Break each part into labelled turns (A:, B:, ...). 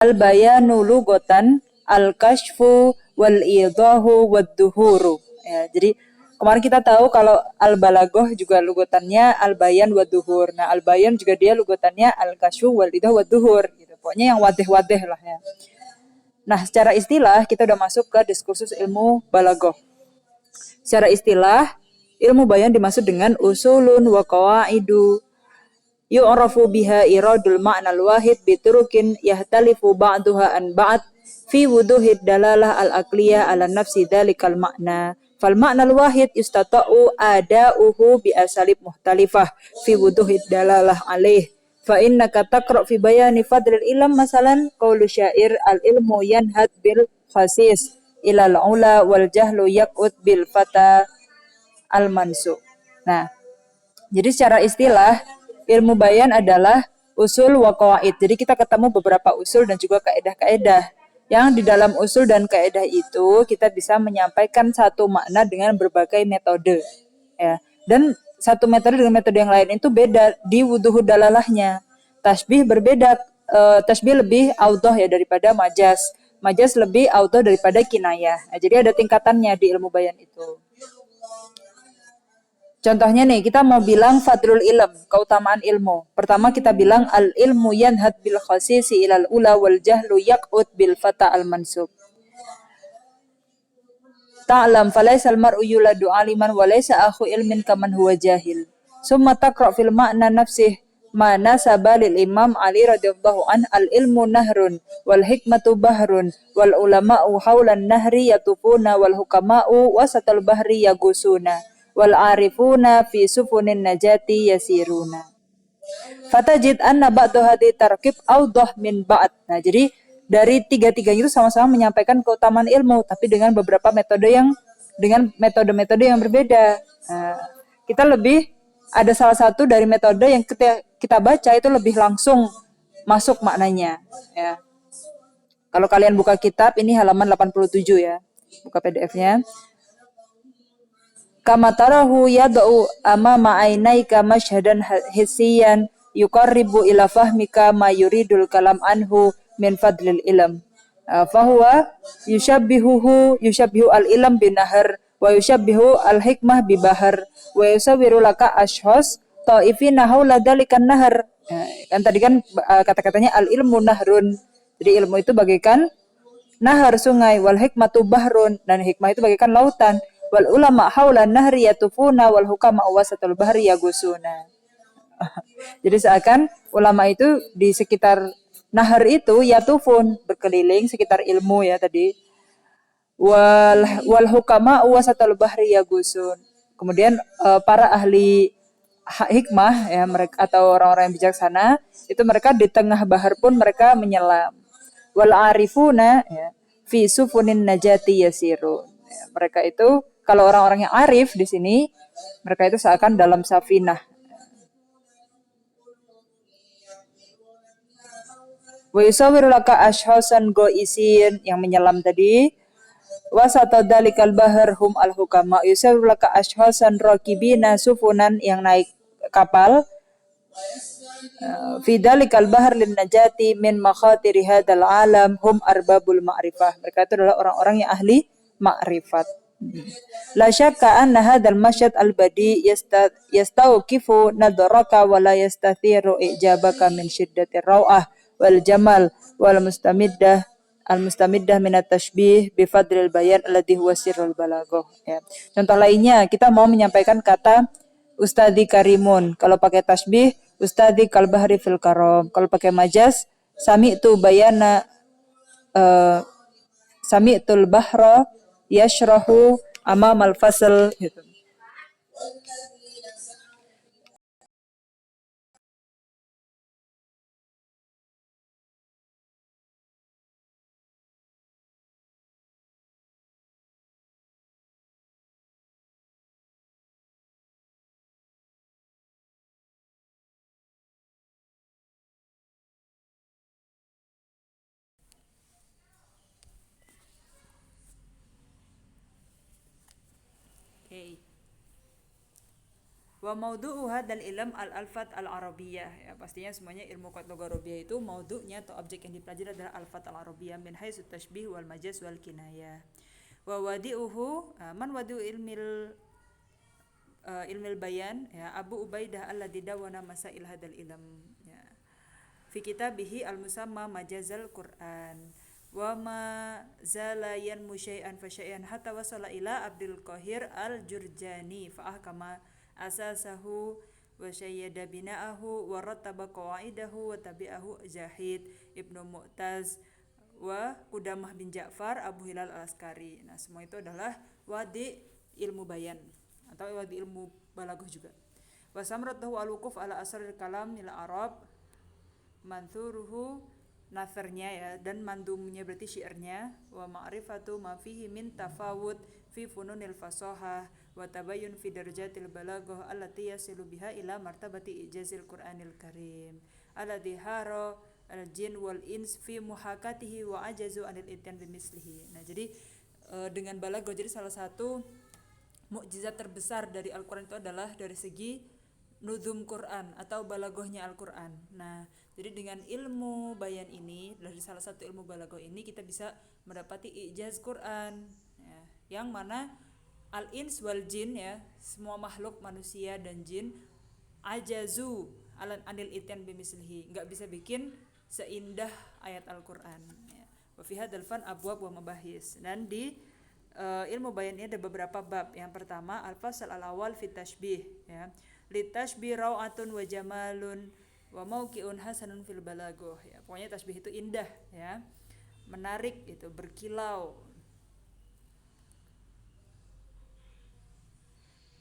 A: Al-bayanu lugotan, al-kashfu, wal-idahu, wad-duhuru. Ya, jadi kemarin kita tahu kalau al-balagoh juga lugotannya al-bayan wad-duhur. Nah, al-bayan juga dia lugotannya al-kashfu, wal-idahu, wad-duhur. Gitu. Pokoknya yang wadih-wadih lah ya. Nah, secara istilah kita udah masuk ke diskursus ilmu balagoh. Secara istilah, ilmu bayan dimaksud dengan usulun wa qawaidu yu'rafu biha iradul ma'nal wahid biturukin yahtalifu ba'duha an ba'd fi wuduhid dalalah al-aqliyah ala nafsi dhalikal ma'na fal ma'nal wahid yustata'u ada'uhu bi asalib muhtalifah fi wuduhid dalalah alaih fa innaka taqra fi bayani fadlil ilm masalan qaulu syair al ilmu yanhad bil khasis ilal ula wal jahlu yaqut bil fata al mansu. Nah, jadi secara istilah ilmu bayan adalah usul wa qawaid. Jadi kita ketemu beberapa usul dan juga kaedah-kaedah. Yang di dalam usul dan kaedah itu kita bisa menyampaikan satu makna dengan berbagai metode. Ya. Dan satu metode dengan metode yang lain itu beda di wuduhu dalalahnya. Tasbih berbeda, tasbih lebih audoh ya daripada majaz. Majaz lebih audoh daripada kinayah. Nah, jadi ada tingkatannya di ilmu bayan itu. Contohnya nih, kita mau bilang fadlul ilm, keutamaan ilmu. Pertama kita bilang al ilmu yanhad bil khasisi ilal ula wal jahlu yaqut bil fata al mansub. Ta'lam falaisal mar'u yuladu aliman wa laysa akhu ilmin kaman huwa jahil. Summa taqra fil ma'na nafsih ma nasaba lil imam Ali radhiyallahu an al ilmu nahrun wal hikmatu bahrun wal ulama'u haulan nahri yatufuna wal hukama'u wasatal bahri yagusuna wal arifuna fi sufunin najati yasiruna. Fatajid anna ba'du hadi tarkib awdah min ba'd. Nah, jadi dari tiga-tiganya itu sama-sama menyampaikan keutamaan ilmu tapi dengan beberapa metode yang dengan metode-metode yang berbeda. Nah, kita lebih ada salah satu dari metode yang kita baca itu lebih langsung masuk maknanya ya. Kalau kalian buka kitab ini halaman 87 ya. Buka PDF-nya. Kama tarahu yad'u amama ainaika mashhadan hissiyan yuqarribu ila fahmika ma yuridul kalam anhu min fadlil ilm. Fahuwa yushabbihu al-ilm binahar wa yushabbihu al-hikmah bibahar wa yusawiru laka ashhas ta'ifina haula dalikan nahar. Kan tadi kan kata-katanya al-ilmu nahrun. Jadi ilmu itu bagaikan nahar sungai, wal hikmatu bahrun, dan hikmah itu bagaikan lautan. Wal ulama haula nahri yatufuna wal hukama wasatul bahri yagusuna. Jadi seakan ulama itu di sekitar nahar itu yatufun, berkeliling sekitar ilmu ya tadi. Wal hukama wasatul bahri yagusun. Kemudian para ahli hikmah ya mereka atau orang-orang yang bijaksana itu mereka di tengah bahar pun mereka menyelam. Wal arifuna ya, fi sufunin najati yasirun. Ya, mereka itu kalau orang-orang yang arif di sini mereka itu seakan dalam safinah. Wa yusawiru laka ashhasan goisin yang menyelam tadi. Wasata dalikal bahar hum al hukama yusawiru laka ashhasan rakibina sufunan yang naik kapal. Fi dalikal bahar lin najati min makhatiri hadzal alam hum arbabul ma'rifah. Mereka itu adalah orang-orang yang ahli ma'rifat. La syakka anna hadzal masyad al-badi yastawqifu nadraka wa la yastathiru ijabaka min shiddatir rawah wal jamal wal mustamiddah al-mustamiddah min at-tashbih bi fadlil bayan alladhi huwa sirrul balaghah. Ya. Contoh lainnya kita mau menyampaikan kata Ustadzi Karimun. Kalau pakai tasbih Ustadzi kalbahri fil karom. Kalau pakai majaz sami'tu bayana sami'tul bahra yashrahu amamal fasl gitu. Okay. Wa maudu'u hadzal ilm al-alfat al-arabiyyah. Ya, pastinya semuanya ilmu qad lugah Arabiyah itu maudu'nya atau objek yang dipelajari adalah alfat al-arabiyyah min haitsu tashbih wal majaz wal kinayah. Wa wadi'uhu man wadi'u ilmil bayan ya Abu Ubaidah alladzi dawana masail hadzal ilm ya. Fi kitabihi al-musamma majazal Qur'an wa ma zala yanmu syai'an fa syai'an hatta wasala ila Abdul Qahir al-Jurjani fa ahkama asasahu wa syayyada bina'ahu wa rattaba qawaidahu wa tabi'ahu Zahid Ibnu Mu'taz wa Qudamah bin Ja'far Abu Hilal al-Askari. Nah, semua itu adalah wadi ilmu bayan atau wadi ilmu balaghah juga. Wa samratuhu al-wuquf ala asraril kalam nil Arab manthuruhu natharnya ya dan mandumnya berarti syairnya wa ma'rifatu ma fihi min tafawud fi fununil fasahah wa tabayyun fi darajatil balaghah allati yasilu biha ila martabati ijazil Qur'anil Karim alladhi hara al-jin wal ins fi muhakatihi wa ajazu anil ityan bimislihi. Nah, jadi dengan balaghah jadi salah satu mukjizat terbesar dari Al-Qur'an itu adalah dari segi nuzum Quran atau balaghahnya Al-Quran. Nah, jadi dengan ilmu bayan ini, dari salah satu ilmu balaghah ini kita bisa mendapati ijaz Quran ya, yang mana al-ins wal jin ya, semua makhluk manusia dan jin ajazu anil ityan bimislihi, enggak bisa bikin seindah ayat Al-Quran ya. Wa fi hadzal fan abwab wa mabahis. Dan di ilmu bayan ini ada beberapa bab. Yang pertama al-fasal al-awwal fi tashbih ya. Litashbih raw'atun wa jamalun wa mauqi'un hasanun fil balaghah ya. Pokoknya tasbih itu indah ya. Menarik itu, berkilau.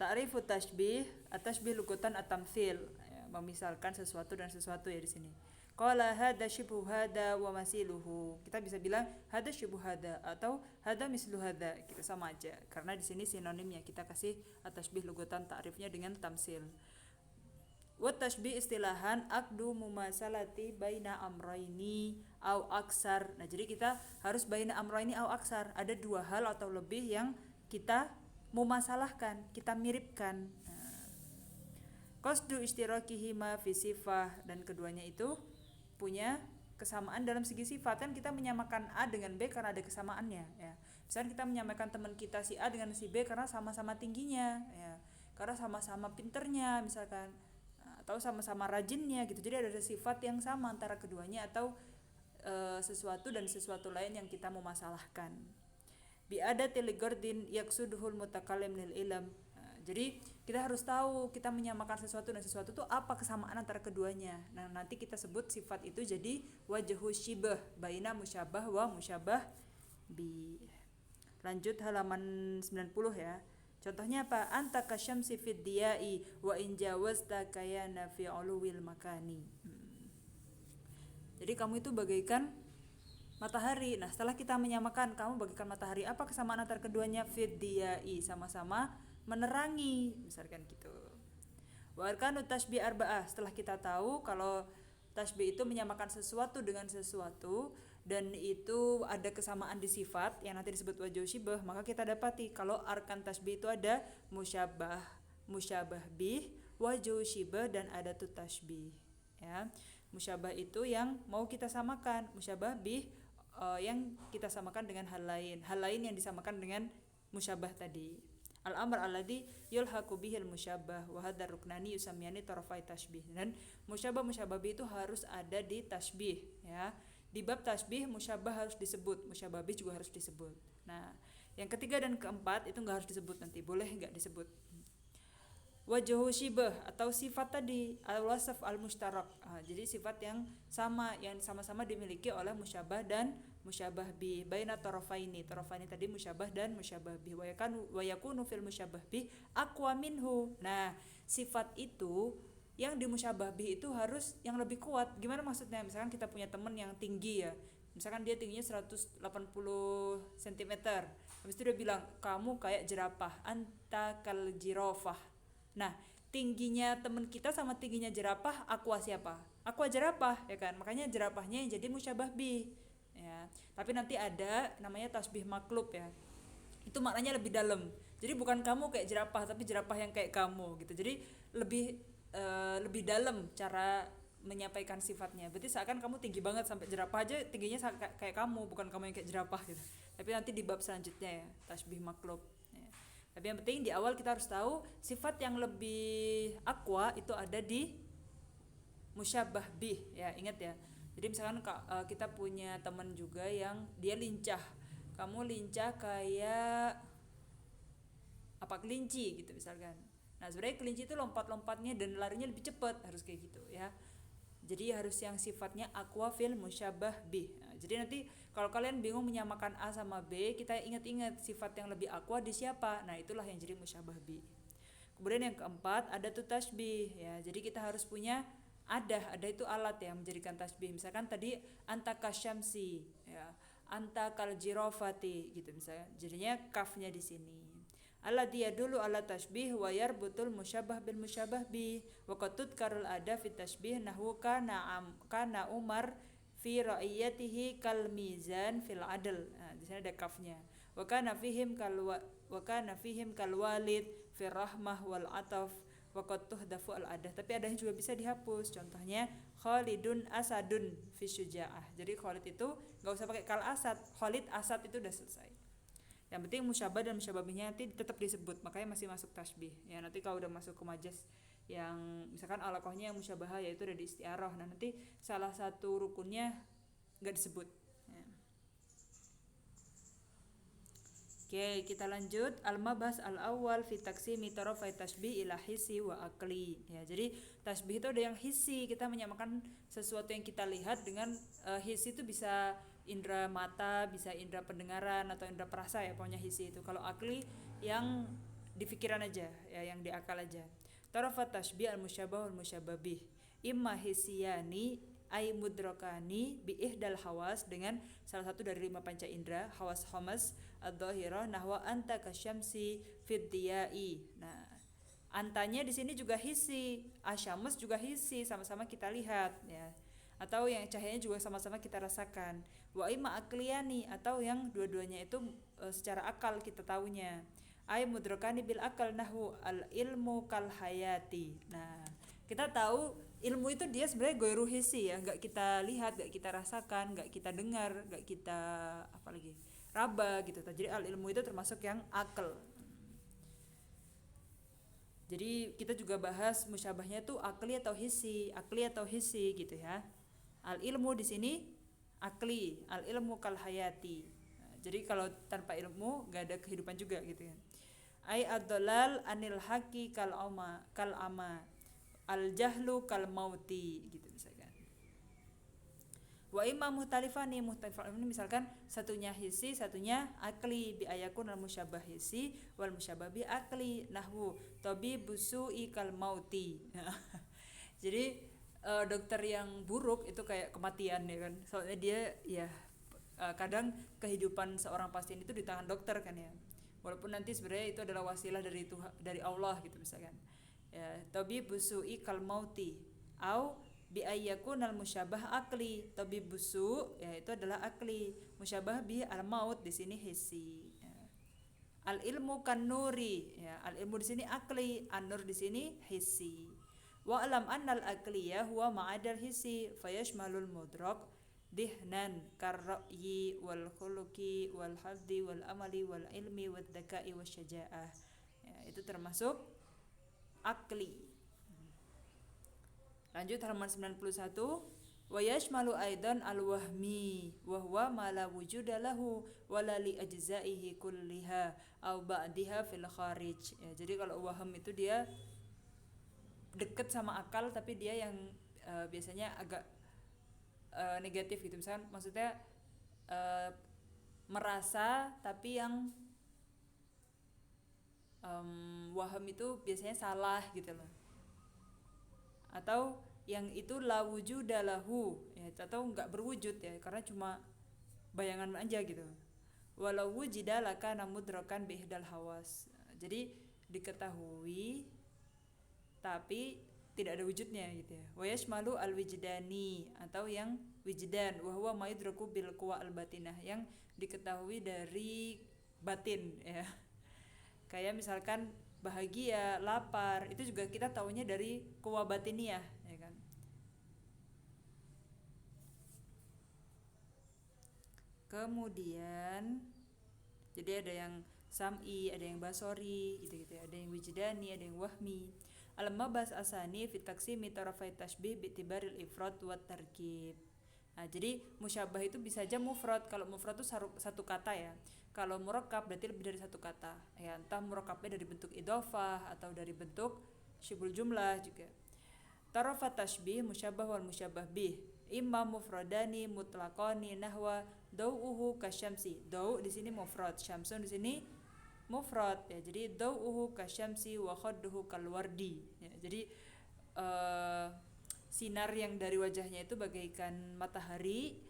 A: Ta'rifu tashbih, at-tashbih lugutan at-tamtsil ya, memisalkan sesuatu dan sesuatu ya di sini. Qala hadza syibhu hadza wa masiluhu. Kita bisa bilang hadza syibhu hadza atau hadza mislu hadza. Kita sama aja karena di sini sinonimnya kita kasih at-tashbih lugutan ta'rifnya dengan tamsil. Wa tashbih istilahan aqdu mumasalati baina amrayni au aksar. Nah, jadi kita harus baina amrayni au aksar. Ada dua hal atau lebih yang kita mumasalahkan, kita miripkan. Qasdu ishtirakihima fi sifah, dan keduanya itu punya kesamaan dalam segi sifat. Kan kita menyamakan A dengan B karena ada kesamaannya ya. Misalnya kita menyamakan teman kita si A dengan si B karena sama-sama tingginya ya, karena sama-sama pinternya misalkan, atau sama-sama rajinnya gitu. Jadi ada sifat yang sama antara keduanya atau sesuatu dan sesuatu lain yang kita mau masalahkan. Bi adatil gardin yaksuduhul mutakallim lil ilm. Jadi kita harus tahu kita menyamakan sesuatu dan sesuatu itu apa kesamaan antara keduanya. Nah, nanti kita sebut sifat itu jadi wajhu syibah baina musyabah wa musyabah bi. Lanjut halaman 90 ya. Contohnya apa? Anta kasyamsi fid diyai wa in jawazta kayana fi uluwil makani. Jadi kamu itu bagaikan matahari. Nah, setelah kita menyamakan kamu bagaikan matahari, apa kesamaan antara keduanya? Fid diyai, sama-sama menerangi, misalkan gitu. Wa arkanu tashbih arba'ah. Setelah kita tahu kalau tasbih itu menyamakan sesuatu dengan sesuatu dan itu ada kesamaan di sifat yang nanti disebut wajhu syibah, maka kita dapati kalau arkan tasbih itu ada musyabah, musyabah bih, wajhu syibah, dan ada tu tasbih ya. Musyabah itu yang mau kita samakan, musyabah bih yang kita samakan dengan hal lain yang disamakan dengan musyabah tadi. Al-amr alladhi yulhaqu bihil musyabbah wa hadha ruknani yusammiyani tarafai tasbih. Dan musyabbah bih itu harus ada di tasbih ya. Di bab tasbih musyabbah harus disebut, musyabbah bih juga harus disebut. Nah, yang ketiga dan keempat itu enggak harus disebut, nanti boleh enggak disebut. Wajhu syibah atau sifat tadi al-wasf al-mushtarak. Jadi sifat yang sama, yang sama-sama dimiliki oleh musyabah dan musyabah bi baina tarafaini. Tarafaini tadi musyabah dan musyabah bi wa yakunu fil musyabah bi aqwa minhu. Nah, sifat itu yang di musyabah bi itu harus yang lebih kuat. Gimana maksudnya? Misalkan kita punya teman yang tinggi ya. Misalkan dia tingginya 180 cm. Habis itu dia bilang, "Kamu kayak jerapah, anta kal jirafah." Nah, tingginya teman kita sama tingginya jerapah, aqua siapa? Aqua jerapah ya kan. Makanya jerapahnya yang jadi musyabah bih ya. Tapi nanti ada namanya tasbih maklub ya. Itu maknanya lebih dalam. Jadi bukan kamu kayak jerapah, tapi jerapah yang kayak kamu gitu. Jadi lebih dalam cara menyampaikan sifatnya. Berarti seakan kamu tinggi banget, sampai jerapah aja tingginya kayak kamu, bukan kamu yang kayak jerapah gitu. Tapi nanti di bab selanjutnya ya, tasbih maklub. Ya. Tapi yang penting di awal kita harus tahu sifat yang lebih aqwa itu ada di musyabbah bih, ya ingat ya. Jadi misalkan kita punya teman juga yang dia lincah, kamu lincah kayak apa, kelinci gitu misalkan. Nah sebenarnya kelinci itu lompat-lompatnya dan larinya lebih cepat, harus kayak gitu ya. Jadi harus yang sifatnya aqwa fil musyabbah bih. Nah, jadi nanti kalau kalian bingung menyamakan A sama B, kita ingat-ingat sifat yang lebih aqwa di siapa. Nah itulah yang jadi musyabbah bih. Kemudian yang keempat ada tuh tasbih ya. Jadi kita harus punya ada itu alat yang menjadikan tasbih. Misalkan tadi anta kasyamsi ya, anta kal jirafati gitu misalnya. Jadinya kafnya di sini. Allah dia dulu ala tasbih wa yarbutul musyabbah bil musyabbah bi wa qad tudkarul ada fit tasbih nahwu kana Umar fi ra'iyatihi kal mizan fil adl. Nah, di sini ada kafnya. Wa kana fihim kal walid fi rahmah wal ataf wa qad tuhdafu al adah. Tapi adanya juga bisa dihapus. Contohnya Khalidun asadun fi syuja'ah. Jadi Khalid itu enggak usah pakai kal asad. Khalid asad itu udah selesai. Yang penting musyabbah dan musyabbahnya nanti tetap disebut, makanya masih masuk tasbih. Ya nanti kalau udah masuk ke majaz yang misalkan alaqahnya yang musyabbah yaitu udah di isti'arah. Nah nanti salah satu rukunnya enggak disebut. Ya. Oke, kita lanjut al-mabhas al-awwal fi taqsimi tarafai tasbih ila hissi wa aqli. Ya, jadi tasbih itu ada yang hissi, kita menyamakan sesuatu yang kita lihat dengan hissi itu bisa indera mata, bisa indera pendengaran atau indera perasa ya, pokoknya hissi itu. Kalau aqli yang di pikiran aja, ya yang di akal aja. Tarafat tasbih al-musyabbah wal musyabbabih. Imma hissiyani ay mudrakani bi ihdal hawas, dengan salah satu dari 5 panca indera, hawas hamas adh-dhahirah nahwa anta kasyamsi fid diyai. Nah, antanya di sini juga hissi, asyamus juga hissi, sama-sama kita lihat ya. Atau yang cahayanya juga sama-sama kita rasakan. Wa imma aqliyani, atau yang dua-duanya itu secara akal kita tahunya. Ay mudrakani bil akal nahwu al ilmu kal hayati. Nah, kita tahu ilmu itu dia sebenarnya goiru hissi ya, nggak kita lihat, nggak kita rasakan, nggak kita dengar, nggak kita apa lagi raba gitu. Jadi al ilmu itu termasuk yang akal. Jadi kita juga bahas musyabahnya tuh akli atau hissi gitu ya. Al ilmu di sini akli, al ilmu kal hayati. Nah, jadi kalau tanpa ilmu nggak ada kehidupan juga gitu ya. Ai ad-dhalal anil haqi kal ama al jahlu kal mauti gitu misalkan. Wa imma muhtalifan ini misalkan satunya hissi, satunya akli, bi ayakun al musyabbah hissi wal musyabbah bi akli nahwu tabibu su'i kal mauti. Jadi dokter yang buruk itu kayak kematian ya kan. Soalnya dia ya kadang kehidupan seorang pasien itu di tangan dokter kan ya. Walaupun nanti sebenarnya itu adalah wasilah dari Tuhan, dari Allah gitu misalkan. Ya, tabib busu'i kal mauti au bi ayyakun al musyabbah akli. Tabib busu ya itu adalah akli, musyabbah bi al maut di sini hissi ya. Al ilmu kan nuri ya, al ilmu di sini akli, an nur di sini hissi. Wa alam annal aqliya huwa ma'adal hissi fayashmalul mudrak dihnan karra'yi wal khuluqi wal haddi wal amali wal ilmi wad daka'i wasyaja'ah. Ya, itu termasuk akli. Lanjut halaman 91. Wa yashmalu aidan al-wahmi wa huwa ma la wujuda lahu wa la li ajza'ihi kulliha aw ba'diha fil kharij. Ya, jadi kalau waham itu dia deket sama akal tapi dia yang biasanya agak negatif gitu. Misalkan maksudnya merasa tapi yang waham itu biasanya salah gitu loh, atau yang itu la wujuda lahu ya, atau enggak berwujud ya karena cuma bayangan aja gitu. Walau wujida lakana mudrakan bi ihdal hawas. Jadi diketahui tapi tidak ada wujudnya gitu ya. Wa yashmalu al wijdani, atau yang wijdan wa huwa ma yudraku bil quwa al batinah, yang diketahui dari batin ya. Kayak misalkan bahagia, lapar, itu juga kita taunya dari quwa batiniyah, ya kan. Kemudian jadi ada yang sam'i, ada yang basori, gitu-gitu ya. Ada yang wijdani, ada yang wahmi. Al-mabas asani fi taksimi tarafai tashbih bi'tibaril ifrad wa tarkib. Nah, jadi musyabah itu bisa aja mufrad. Kalau mufrad itu satu kata ya. Kalau murakkab berarti lebih dari satu kata. Ya, entah murakkabnya dari bentuk idhofah atau dari bentuk syibul jumlah juga. Tarafa tashbih musyabah wal musyabah bih. Imma mufradani mutlaqani nahwa dau'uhu kasyamsi. Dau' di sini mufrad, syamsun di sini mufrad ya. Jadi dau'uhu kasyamsi wa khadduhu kalwardi. Ya, jadi sinar yang dari wajahnya itu bagaikan matahari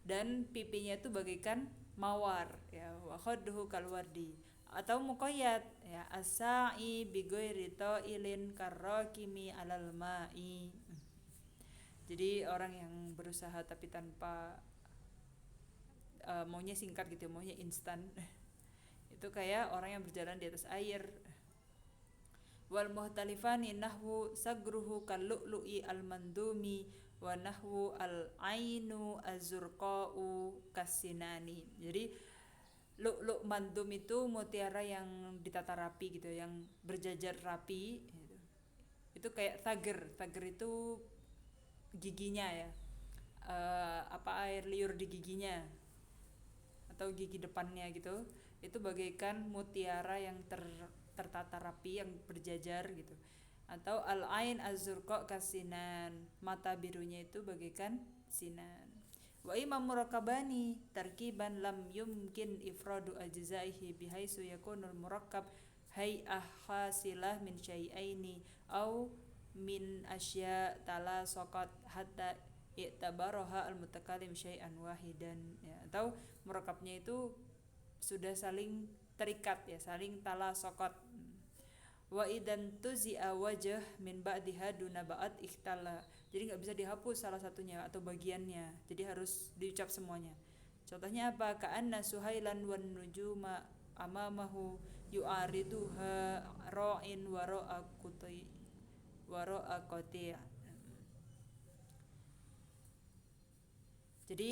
A: dan pipinya itu bagaikan mawar ya, wa khadduhu kalwardi. Atau muqayyad ya, as-sa'i bi ghairi ta'ilin karrakimi alal ma'i. Jadi orang yang berusaha tapi tanpa maunya singkat gitu, maunya instan. Itu kayak orang yang berjalan di atas air. Wal muhtalifani nahwu sagruhu kallu'lu'i al-mandumi wa nahwu al-ainu az-zurqa'u kasinani. Jadi lu'lu' mandum itu mutiara yang ditata rapi gitu, yang berjajar rapi gitu. Itu kayak tager. Tager itu giginya ya. Air liur di giginya atau gigi depannya gitu. Itu bagaikan mutiara yang tertata rapi, yang berjajar gitu. Atau al-ain az-zurqa kasinan, mata birunya itu bagaikan sinan. Wa imam murakabani tarkiban lam yumkin ifradu ajzaihi bihaisu yakunul murakkab hay'ah hasilah min syai'aini au min asya tala saqat hatta i'tabaraha al-mutakalim syai'an wahidan ya. Atau murakabnya itu sudah saling terikat ya, saling tala sokot. Wa idan tuzi'a wajah min ba'diha duna ba'd ikhtala. Jadi nggak bisa dihapus salah satunya atau bagiannya, jadi harus diucap semuanya. Contohnya apa? Ka'anna suhailan wan nujuma amamahu yu'ariduha ra'in wara'a qati. Jadi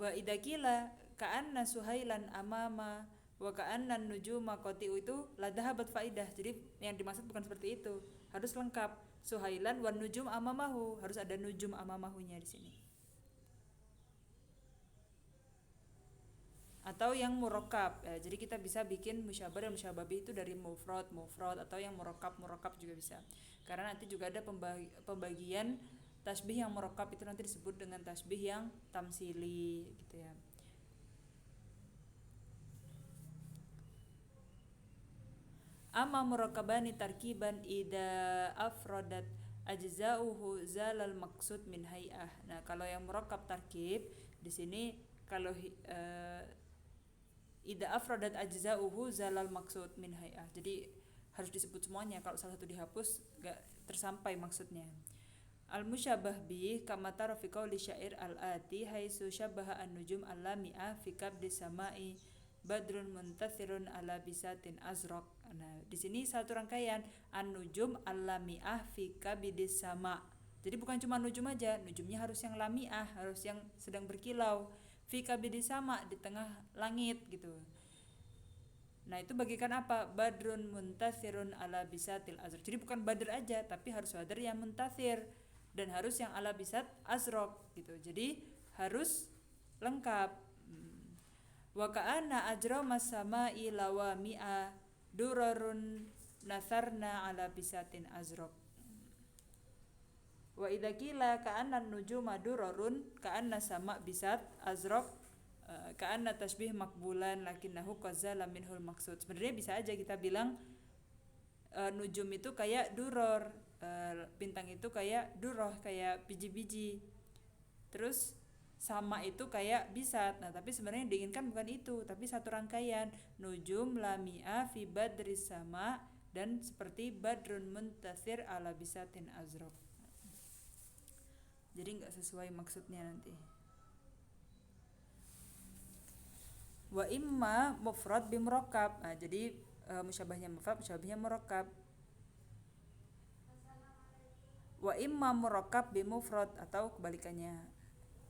A: wa idakila ka'anna suhailan amama wa ka'anna nujuma qatiu itu la dhahabat faidah. Jadi yang dimaksud bukan seperti itu. Harus lengkap. Suhailan wan nujum amamahu, harus ada nujum amamahunya di sini. Atau yang murakkab. Ya, jadi kita bisa bikin musyabah dan musyabah bih itu dari mufrad atau yang murakkab juga bisa. Karena nanti juga ada pembagian tasbih yang murakkab itu nanti disebut dengan tasbih yang tamsili gitu ya. Amma murakkabani tarkiban ida afrodat ajza'uhu zalal maksud min hay'ah. Nah, kalau yang murakkab tarkib di sini kalau ida afrodat ajza'uhu zalal maksud min hay'ah. Jadi harus disebut semuanya. Kalau salah satu dihapus gak tersampai maksudnya. Al-musyabah bih kama tara fi qauli syair al-ati haitsu syabaha an-nujum al-lami'ah fi kabdi sama'i badrun muntathirun ala bisatin azraq. Nah, di sini satu rangkaian an-nujum al-lami'ah fi kabdi sama'. Jadi bukan cuma nujum aja, nujumnya harus yang lami'ah, harus yang sedang berkilau. Fi kabdi sama' di tengah langit gitu. Nah, itu bagikan apa? Badrun muntathirun ala bisatil azraq. Jadi bukan badr aja, tapi harus badr yang muntathir. Dan harus yang ala bisat azraq gitu. Jadi harus lengkap. Wa ka'anna ajramas sama'i lawami'a durarun nasarna ala bisatin azraq. Wa idza qila ka'anna nujuma durarun ka'anna sama' bisat azraq ka'anna tashbih makbulan lakinnahu qazala minhul maksud. Sebenarnya bisa aja kita bilang nujum itu kayak duror, bintang itu kayak duroh, kayak biji-biji. Terus sama itu kayak bisat. Nah, tapi sebenarnya yang diinginkan bukan itu, tapi satu rangkaian nujum lamia fi badri sama dan seperti badrun muntathir ala bisatin azraq. Jadi nggak sesuai maksudnya nanti. Wa imma mufrad bimurakkab. Nah, jadi musyabahnya mufrad, musyabahnya murakkab. Wa imma murakkab bi mufrad atau kebalikannya.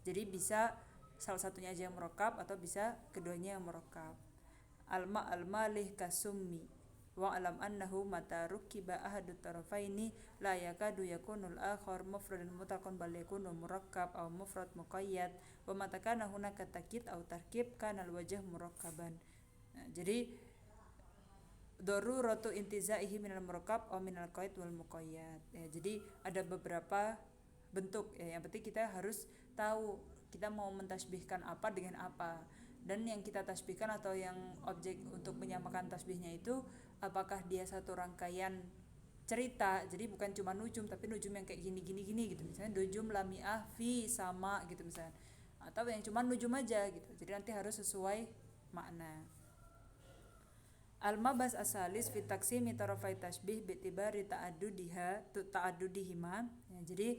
A: Jadi bisa salah satunya aja yang murakkab atau bisa keduanya yang murakkab. Alma almalih kasummi wa alam annahu mata rukiba ahadut tarafaini la yakadu yakunul akhar mufradan mutlaqan bal yakunu murakkab aw mufrad muqayyad wa mata kana hunaka takkid aw tarkib kana al wajh murakkaban. Nah, jadi daruratu intizaihi minal murakkab aw minal qaid wal muqayyad. Ya, jadi ada beberapa bentuk ya, yang penting kita harus tahu kita mau mentasbihkan apa dengan apa. Dan yang kita tasbihkan atau yang objek untuk menyamakan tasbihnya itu apakah dia satu rangkaian cerita, jadi bukan cuma nujum tapi nujum yang kayak gini gitu, misalnya nujum lamiah fi sama gitu misalnya, atau yang cuma nujum aja gitu, jadi nanti harus sesuai makna. Al-mabas asalis fi taksimi tarafai tasbih bi'tibari ta'adudihima. Ya, jadi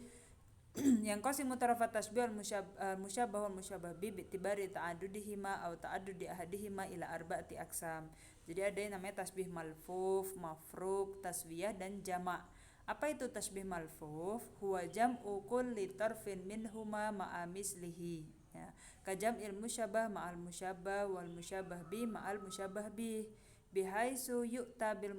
A: yang qasimu tarafat tasbih al-musyabbah wal musyabbah bi bi'tibari ta'adudihima atau ta'adudi ahadihima ila arba'ati aksam. Jadi ada yang namanya tasbih malfuf, mafruk, taswiyah dan jama'. Apa itu tasbih malfuf? Huwa jam'u kulli tarfin minhuma ma'a mislihi. Ya, kajam'il musyabbah ma'al musyabbah wal musyabbah bi ma'al musyabbah bi bihaisu yu'ta bil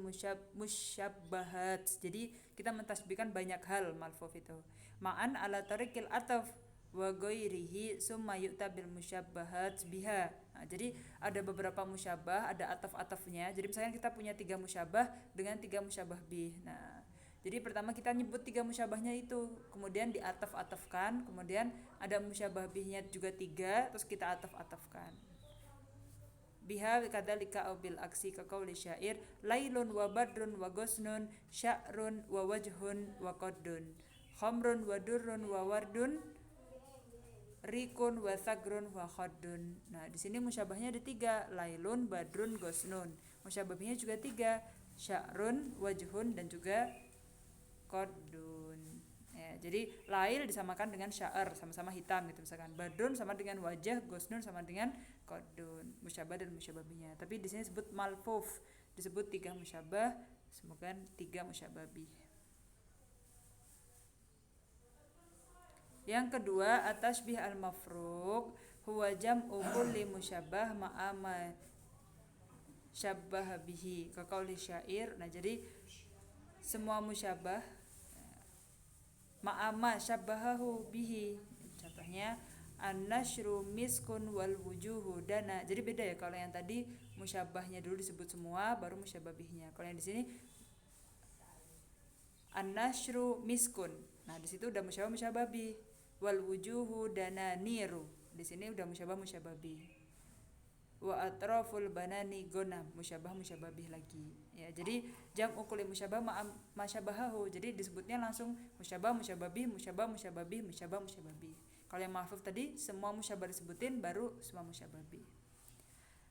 A: musyabbahat. Jadi kita mentasbihkan banyak hal malfuf itu. Ma'an ala tariqil ataf wa ghairihi summa yu'ta bil musyabbahat biha. Nah, jadi ada beberapa musyabbah, ada ataf-atafnya. Jadi misalnya kita punya 3 musyabbah dengan 3 musyabbah bih. Nah, jadi pertama kita nyebut 3 musyabbahnya itu, kemudian diataf-atafkan, kemudian ada musyabbah bihnya juga 3, terus kita ataf-atafkan. Biha kadzalika aw bil aksi ka qauli syair lailun wa badrun wa gosnun sya'run wa wajhun wa qaddun khamrun wa durrun wa wardun rikun wa sagrun wa khaddun. Nah, di sini musyabahnya ada 3, lailun, badrun, gosnun. Musyabahnya juga 3, sya'run, wajhun dan juga qaddun. Ya, jadi lail disamakan dengan sya'ar, sama-sama hitam gitu misalkan. Badrun sama dengan wajah, gosnun sama dengan qaddun. Musyabah dan musyabahnya. Tapi di sini disebut malfuf, disebut 3 musyabah, semoga 3 musyabah bih. Yang kedua, at-tasbih al-mafruq huwa jam'u kulli musyabbah ma'ama syabbaha bihi ka qauli syair. Nah, jadi semua musyabah ma'ama syabbahahu bihi. Contohnya an-nashru miskun wal wujuhu dana. Jadi beda ya, kalau yang tadi musyabahnya dulu disebut semua baru musyabah bihnya. Kalau yang di sini an-nashru miskun. Nah, di situ udah musyabah bih. Wal wujuhu dana niru. Di sini udah musyabah bih. Wa atraful banani gonam, musyabah bih lagi. Ya, jadi jam'u kulli musyabah masyabahahu. Jadi disebutnya langsung musyabah bih, musyabah bih, musyabah bih. Kalau yang mahfuz tadi semua musyabah disebutin baru semua musyabah bih.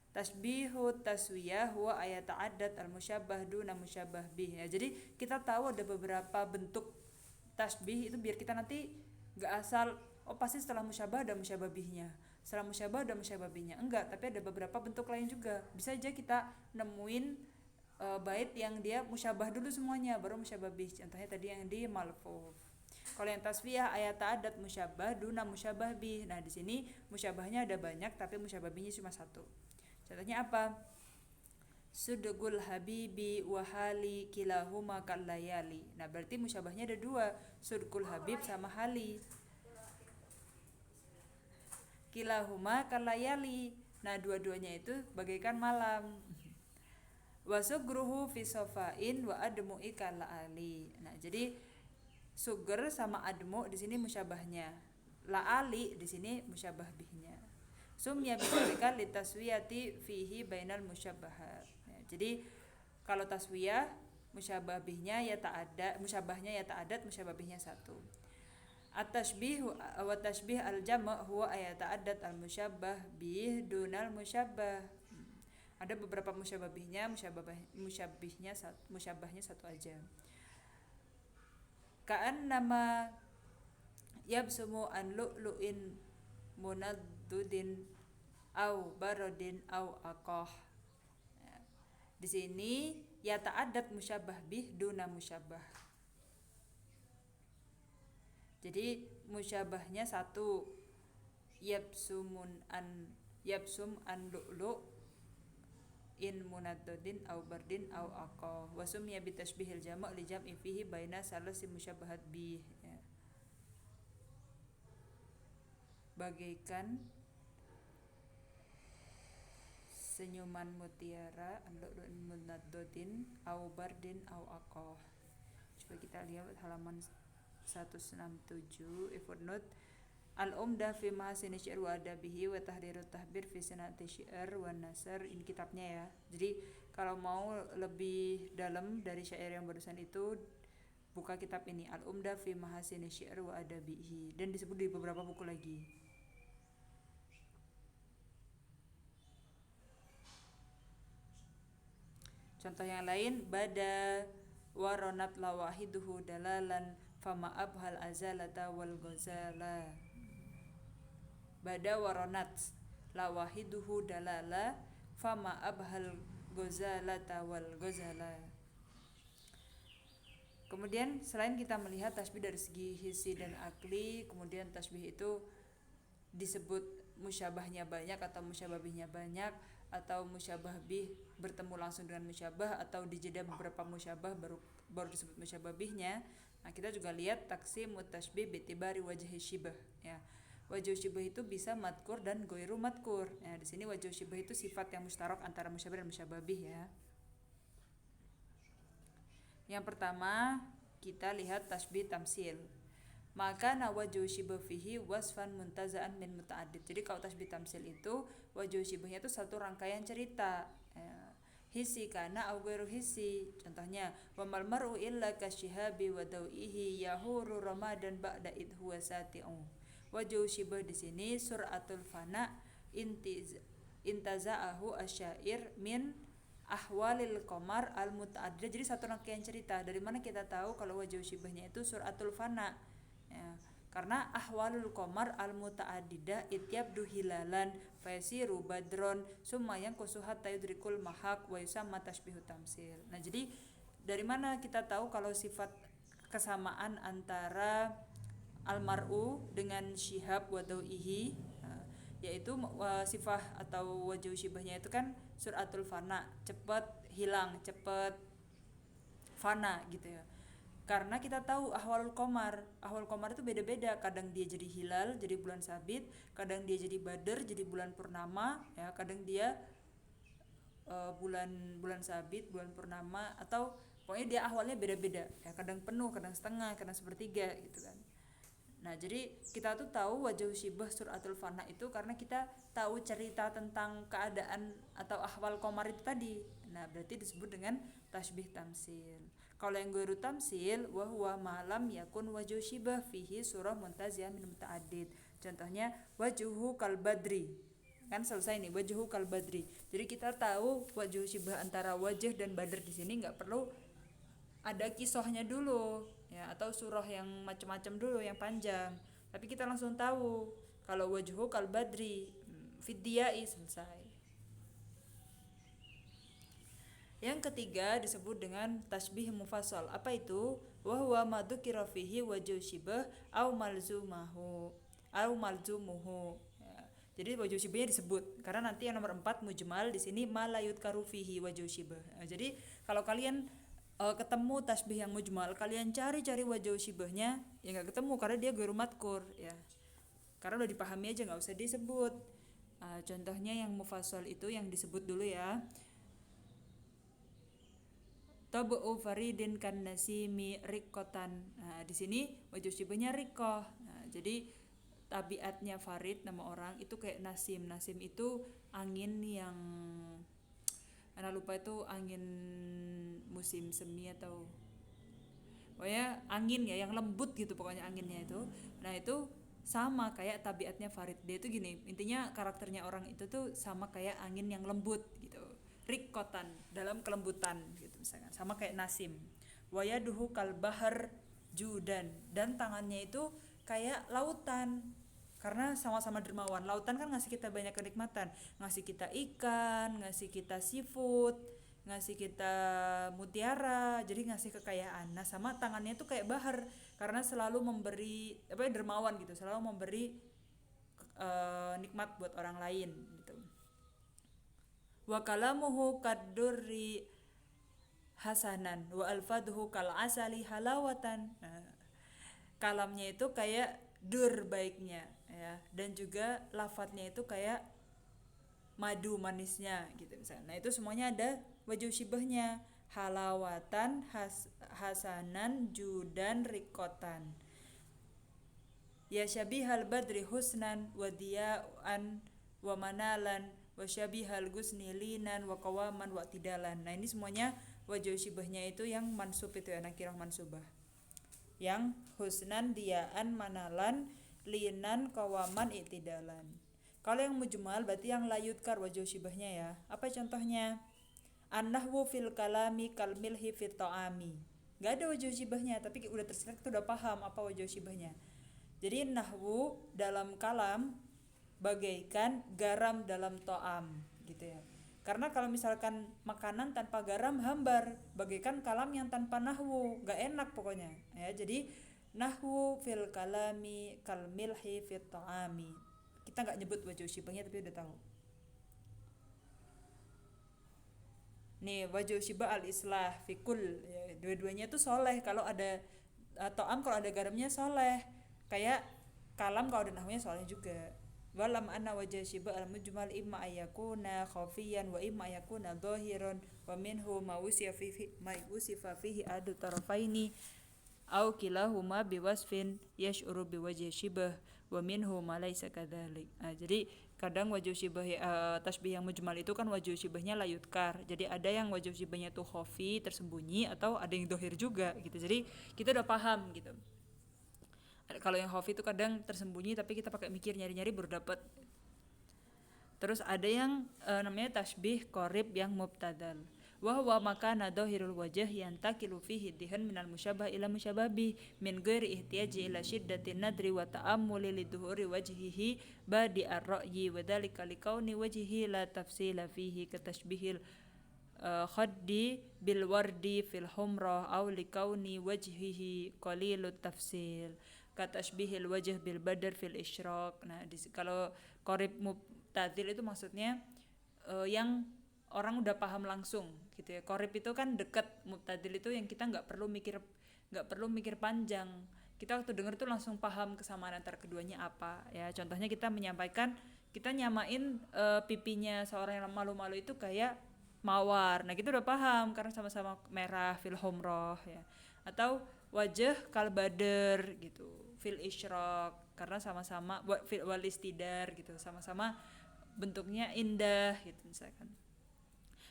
A: Tasbihu taswiyah huwa ayata'addad al-musyabbah duna musyabbah bih. Ya, jadi kita tahu ada beberapa bentuk tasbih itu biar kita nanti enggak asal pasti setelah musyabah ada musyabah bihnya, setelah musyabah ada musyabah bihnya. Enggak, tapi ada beberapa bentuk lain juga. Bisa aja kita nemuin bait yang dia musyabah dulu semuanya baru musyabah bih. Contohnya tadi yang di malfuf. Kalau yang tasfiyah ayat adat musyabah duna musyabah bih. Nah, di sini musyabahnya ada banyak tapi musyabah bihnya cuma 1. Contohnya apa? Sudgul habibi wahali kilahuma kallayali. Nah, berarti musyabahnya ada 2, sudgul habib sama hali. Kilahuma kallayali. Nah, dua-duanya itu bagaikan malam. Wasugruhu fi sofain wa admu'i kalali. Nah, jadi suger sama admu di sini musyabahnya. La'ali di sini musyabah bihnya. Sumya bidzalika litaswiyati fihi bainal musyabahat. Ya, jadi kalau taswiyah musyabah bihnya ya ta'addad, musyabahnya ya ta'addad, musyabah bihnya 1. At-tashbih wa tashbih al-jama' huwa ayata'addad al-musyabbah bih dunal musyabbah. Ada beberapa musyabah bihnya, musyabahnya 1 aja. Ka'an nama yabsumu an lu'lu'in munaddudin au barodin au aqah. Di sini ya ta'addad musyabbah bih duna musyabbah. Jadi musyabbahnya satu, yabsum an lu'lu in munaddadin au bardin au aqa wa sumiya bi tashbihil jama' li jam'i fihi baina salasi musyabbahat bih, ya. Bagaikan senyuman mutiara an lu'lu'in munaddadin au bardin au aqa. Coba kita lihat halaman 167 footnote al-umdah fi mahasini syair wa adabihi wa tahrirut tahbir fi sanati syair wa nasr, ini kitabnya ya. Jadi kalau mau lebih dalam dari syair yang barusan itu buka kitab ini, al-umdah fi mahasini syair wa adabihi, dan disebut di beberapa buku lagi. Contoh yang lain, bada waronat lawahiduhu dalalan fama abhal azalata wal ghazala. Bada waronat lawahiduhu dalala fama abhal ghazalata wal ghazala. Kemudian selain kita melihat tasbih dari segi hissi dan akli, kemudian tasbih itu disebut musyabahnya banyak atau musyabah bihnya banyak, atau musyabah bih bertemu langsung dengan musyabah, atau dijeda beberapa musyabah baru disebut musyabah bihnya. Nah, kita juga lihat taksim tasbih bitibari wajhi syibah, ya. Wajh syibah itu bisa madkur dan goiru madkur. Ya, di sini wajh syibah itu sifat yang mustarak antara musyabah dan musyabah bih, ya. Yang pertama, kita lihat tasbih tamsil. Maka wajhu syibah fihi wasfan muntaza'an min muta'addid. Jadi kalau tasbih tamsil itu wajhu syibahnya itu satu rangkaian cerita, ya. Hisi kana au ghairu hisi. Contohnya, wa mal mar'u illa kasyihabi wa dawihi yahuru ramadan ba'da id huwa sati'u. Wajhu syibah di sini suratul fana intaza'ahu asyair min ahwalil qamar al muta'addid. Jadi satu rangkaian cerita. Dari mana kita tahu kalau wajhu syibahnya itu suratul fana? Ya, karena ahwalul qamar al muta'addidah ityabdu hilalan fayasiru badron summa yanqusu hatta yudrikul mahaq wa yusamma tasbihu tamsil. Nah, jadi dari mana kita tahu kalau sifat kesamaan antara almar'u dengan syihab wa dawihi, yaitu sifat atau wajhu syibahnya itu kan suratul fana, cepat hilang, cepat fana gitu, ya. Karena kita tahu ahwal qamar itu beda-beda, kadang dia jadi hilal, jadi bulan sabit, kadang dia jadi badr, jadi bulan purnama, ya, kadang dia bulan sabit, bulan purnama, atau pokoknya dia ahwalnya beda-beda, ya, kadang penuh, kadang setengah, kadang sepertiga gitu kan. Nah, jadi kita tuh tahu wajh syibah suratul fana itu karena kita tahu cerita tentang keadaan atau ahwal qamar itu tadi. Nah, berarti disebut dengan tasbih tamsil. Kalau yang ghairu tamsil, wa huwa malam yakun wajh syibah fihi surah muntaziyah min muta'addid. Contohnya wajhu kal badri. Kan selesai nih, wajhu kal badri. Jadi kita tahu wajh syibah antara wajh dan badr di sini enggak perlu ada kisahnya dulu, ya, atau surah yang macam-macam dulu yang panjang, tapi kita langsung tahu kalau wajhu kal badri fidyai, selesai. Yang ketiga disebut dengan tasbih mufassal. Apa itu? Wa huwa ma dzukira fihi wajhu syibah au malzumuhu. Ya. Jadi wajhu syibahnya disebut karena nanti yang nomor 4 mujmal di sini ma la yudkaru fihi wajhu syibah. Nah, jadi kalau kalian ketemu tasbih yang mujmal, kalian cari wajh syibahnya, ya nggak ketemu karena dia ghairu madkur, ya. Karena udah dipahami aja, nggak usah disebut. Contohnya yang mufassal itu yang disebut dulu, ya. Tabu faridin kan nasimi riqqatan. Nah, di sini wajh syibahnya riqqah. Nah, jadi tabiatnya Farid, nama orang itu kayak nasim. Nasim itu angin yang anak lupa itu angin musim semi atau pokoknya angin, ya, yang lembut gitu pokoknya anginnya itu. Nah, itu sama kayak tabiatnya Farid. Dia itu gini, intinya karakternya orang itu tuh sama kayak angin yang lembut gitu. Rikotan, dalam kelembutan gitu misalkan. Sama kayak nasim. Wayaduhu kal bahar judan, dan tangannya itu kayak lautan. Karena sama-sama dermawan. Lautan kan ngasih kita banyak kenikmatan, ngasih kita ikan, ngasih kita seafood, ngasih kita mutiara, jadi ngasih kekayaan. Nah, sama tangannya tuh kayak bahar karena selalu memberi apa ya, dermawan gitu, selalu memberi nikmat buat orang lain gitu. Wa kalamuhu kadurri hasanan wa alfaduhu kal asali halawatan. Nah, kalamnya itu kayak dur baiknya ya, dan juga lafadznya itu kayak madu manisnya gitu misalnya. Nah, itu semuanya ada wajah syibahnya, halawatan, hasanan, judan, rikotan. Ya syabihal badri husnan wa diya'an wa manalan wa syabihal gusni linan wa qawaman wa tidalan. Nah, ini semuanya wajah syibahnya itu yang mansub itu ya, nakirah mansubah. Yang husnan, diya'an, manalan, linan, qawaman, i'tidalan. Kalau yang mujmal berarti yang layutkar wajah syibahnya ya. Apa contohnya? An-nahwu fil kalami kal milhi fit ta'ami. Gak ada wajah syibahnya, tapi udah tersirat, kita udah paham apa wajah syibahnya. Jadi nahwu dalam kalam bagaikan garam dalam to'am gitu ya. Karena kalau misalkan makanan tanpa garam hambar, bagaikan kalam yang tanpa nahwu, gak enak pokoknya ya. Jadi nahwu fil kalami kal milhi fit ta'ami. Kita gak nyebut wajah syibahnya tapi udah tahu. Nih wajah syibah al-islah fikul ya, dua-duanya tuh soleh. Kalau ada to'am, kalau ada garamnya soleh. Kayak kalam kalau ada nahwnya soleh juga. Walam anna wajah syibah al-mujmal imma ayakuna khafiyan wa imma ayakuna dhahiran wa minhu ma wusifa fihi adu tarafaini au kilahuma biwasfin yash'uru biwajhi syibah wa minhu ma laysa kadzalik. Jadi kadang wajh syibah tasbih yang mujmal itu kan wajh syibahnya layutkar. Jadi ada yang wajh syibahnya tuh khafi, tersembunyi, atau ada yang dohir juga gitu. Jadi kita udah paham gitu. Kalau yang khafi itu kadang tersembunyi tapi kita pakai mikir nyari-nyari baru dapat. Terus ada yang namanya tasbih qarib yang mubtadal. Wa huwa makana dhahirul wajh yantakilu fihi dihan minal musyabah ila musyababi min ghairi ihtiyaji ila shiddatin nadri wa ta'ammuli lidhuhuri wajhihi badi ar-ra'yi wa dhalika likauni wajhihi la tafsila fihi katashbihil khaddi bil wardi fil humrah aw likauni wajhihi qalilut tafsil katashbihil wajh bil badar fil isyraq. Nah, kalau qarib mubtadil itu maksudnya yang orang udah paham langsung gitu ya. Qarib itu kan dekat, mubtadil itu yang kita nggak perlu mikir panjang. Kita waktu dengar tuh langsung paham kesamaan antar keduanya apa ya. Contohnya kita nyamain pipinya seorang yang malu-malu itu kayak mawar. Nah, kita udah paham karena sama-sama merah fil humrah ya. Atau wajah kal badr gitu fil isyraq karena sama-sama wal istidar gitu, sama-sama bentuknya indah gitu misalkan.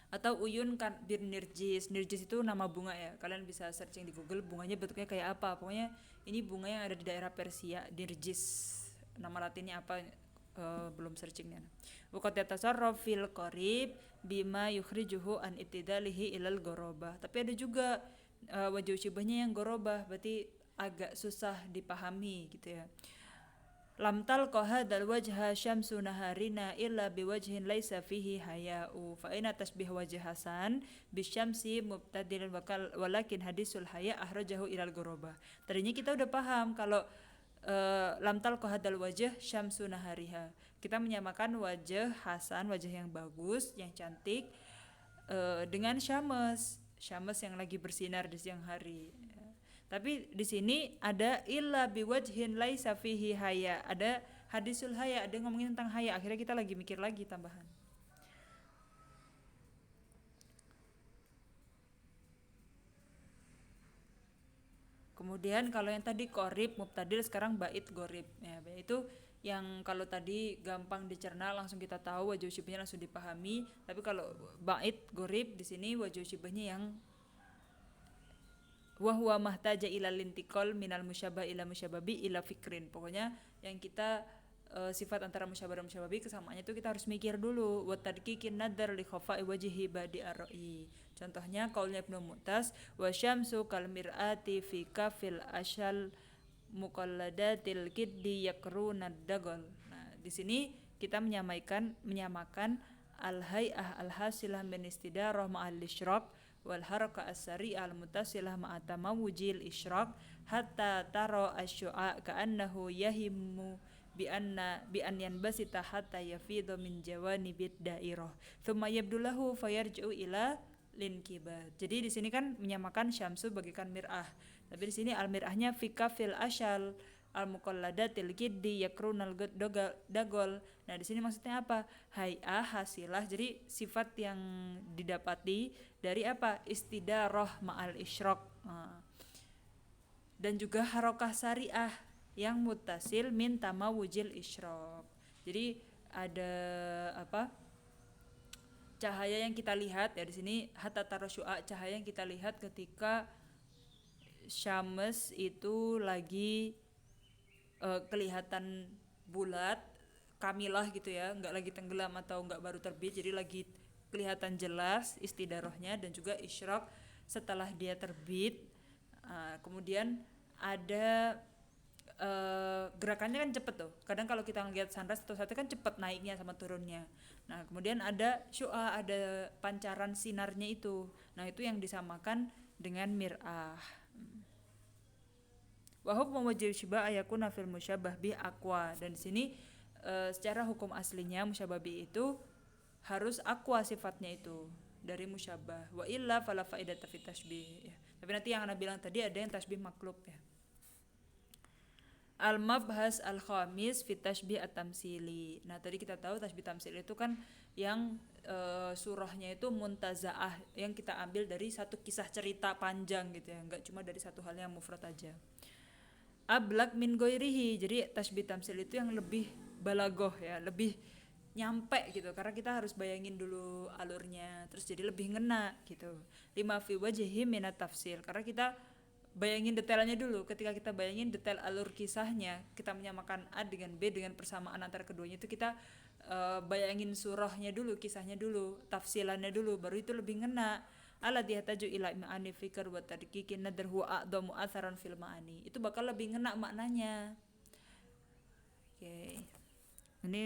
A: Atau uyun kan bir nirjis. Nirjis itu nama bunga ya. Kalian bisa searching di Google bunganya bentuknya kayak apa. Pokoknya ini bunga yang ada di daerah Persia, nirjis. Nama latinnya apa? Belum searchingnya. Waqad yatasarraf fil qarib bima yukhrijuhu an ibtidalihi ilal ghorobah. Tapi ada juga wajah syibahnya yang ghorobah, berarti agak susah dipahami gitu ya. Lam talqa hadzal wajha syamsu naharina illa biwajhin laisa fihi haya'u fa ina tasbih wajh hasan bisyamsi mubtadilan walakin hadisul haya ahrajahu ilal ghuraba. Tadinya kita udah paham kalau lam talqa hadzal wajh syamsu nahariha. Kita menyamakan wajah hasan, wajah yang bagus, yang cantik dengan syams yang lagi bersinar di siang hari. Tapi di sini ada illa biwajhin laisa fihi haya. Ada hadisul haya, ada ngomongin tentang haya. Akhirnya kita lagi mikir lagi tambahan. Kemudian kalau yang tadi qorib mubtadil, sekarang bait gorib. Ya, itu yang kalau tadi gampang dicerna langsung kita tahu wajah syibahnya langsung dipahami. Tapi kalau bait gorib di sini wajah syibahnya yang wa huwa mahtaja ila lintiqal minal musyabah ila musyababi ila fikrin. Pokoknya yang kita sifat antara musyabah dan musyababi kesamaannya itu kita harus mikir dulu. Wa tadqiqin nadar li khafa'i wajhi badi ar-ra'i. Contohnya qaulnya Ibnu Mu'taz wa syamsu kal mir'ati fi kafil asyal muqalladatil kiddi yakruna dagal. Nah, di sini kita menyamakan al-hay'ah al-hasilah min istidarah ma'al isyraq wal haraka as-sari'ah al-muttasilah ma'a tamawujil isyraq hatta tara asy-syu'a ka'annahu yahimmu bi an yanbasita hatta yafidu min jawanibid dairah thumma yabdulahu fayarji'u ila linkibat. Jadi di sini kan menyamakan syamsu bagaikan mir'ah. Tapi di sini al-mir'ahnya fika fil asyal al-muqalladatil giddi yakrunal dagol. Nah, di sini maksudnya apa? Hay'ah hasilah. Jadi sifat yang didapati dari apa? Istidarah ma'al isyraq. Dan juga harokah syariah yang muttasil min tamawujil isyraq. Jadi ada apa? Cahaya yang kita lihat ya di sini hatta tarasyu'a, cahaya yang kita lihat ketika syams itu lagi kelihatan bulat kamilah gitu ya, nggak lagi tenggelam atau nggak baru terbit, jadi lagi kelihatan jelas istidarohnya dan juga isyraq setelah dia terbit. Kemudian ada gerakannya kan cepet tuh. Kadang kalau kita ngeliat sunrise atau sunset kan cepet naiknya sama turunnya. Nah, kemudian ada syu'a, ada pancaran sinarnya itu. Nah, itu yang disamakan dengan mir'ah. Wa hukmu wajib syibah ayakuna fil musyabbah bi aqwa. Dan di sini secara hukum aslinya musyabbah bi itu harus aqwa sifatnya itu dari musyabbah. Wa illa fala faidata fi tasbih ya. Tapi nanti yang Anda bilang tadi ada yang tasbih maklub ya. Al-mabhas al-khamis fi tashbih at-tamsili. Nah, tadi kita tahu tashbih tamsil itu kan yang surahnya itu muntazaah, yang kita ambil dari satu kisah cerita panjang gitu ya, enggak cuma dari satu hal yang mufrad aja. Ablaq min ghairihi. Jadi tashbih tamsil itu yang lebih balagoh ya, lebih nyampe gitu, karena kita harus bayangin dulu alurnya, terus jadi lebih ngena gitu. Lima fi wajhi minat tafsil, karena kita bayangin detailnya dulu. Ketika kita bayangin detail alur kisahnya, kita menyamakan A dengan B dengan persamaan antara keduanya, itu kita bayangin surahnya dulu, kisahnya dulu, tafsilannya dulu, baru itu lebih ngena. Alladhi yahtaju ila ma'ani fikr wa tadqiqin nadarhu a'dhamu atharan fil ma'ani. Itu bakal lebih ngena maknanya. Oke. Ini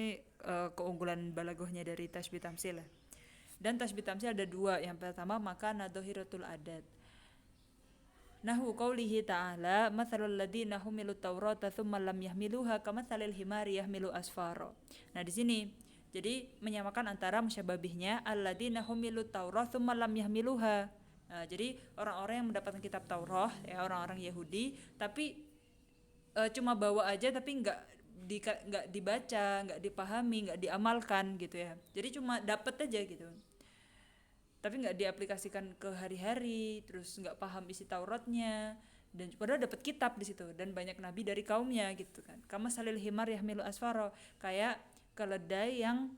A: keunggulan balagohnya dari tasbih tamsil. Dan tasbih tamsil ada dua. Yang pertama maka nadhiratul adat. Nahu qaulihi ta'ala mathalul ladzina humilut taurata tsumma lam yahmiluha kamatsalil himari yahmilu asfara. Nah, di sini jadi menyamakan antara musyababihnya alladzina humilut taurat tsumma lam yahmiluha. Nah, jadi orang-orang yang mendapatkan kitab Taurat ya, orang-orang Yahudi, tapi cuma bawa aja tapi nggak dibaca, nggak dipahami, nggak diamalkan gitu ya. Jadi cuma dapat aja gitu, tapi nggak diaplikasikan ke hari-hari, terus nggak paham isi Tauratnya, dan padahal dapat kitab di situ dan banyak nabi dari kaumnya gitu kan. Kama salil himar yahmilu asfaro, kayak keledai yang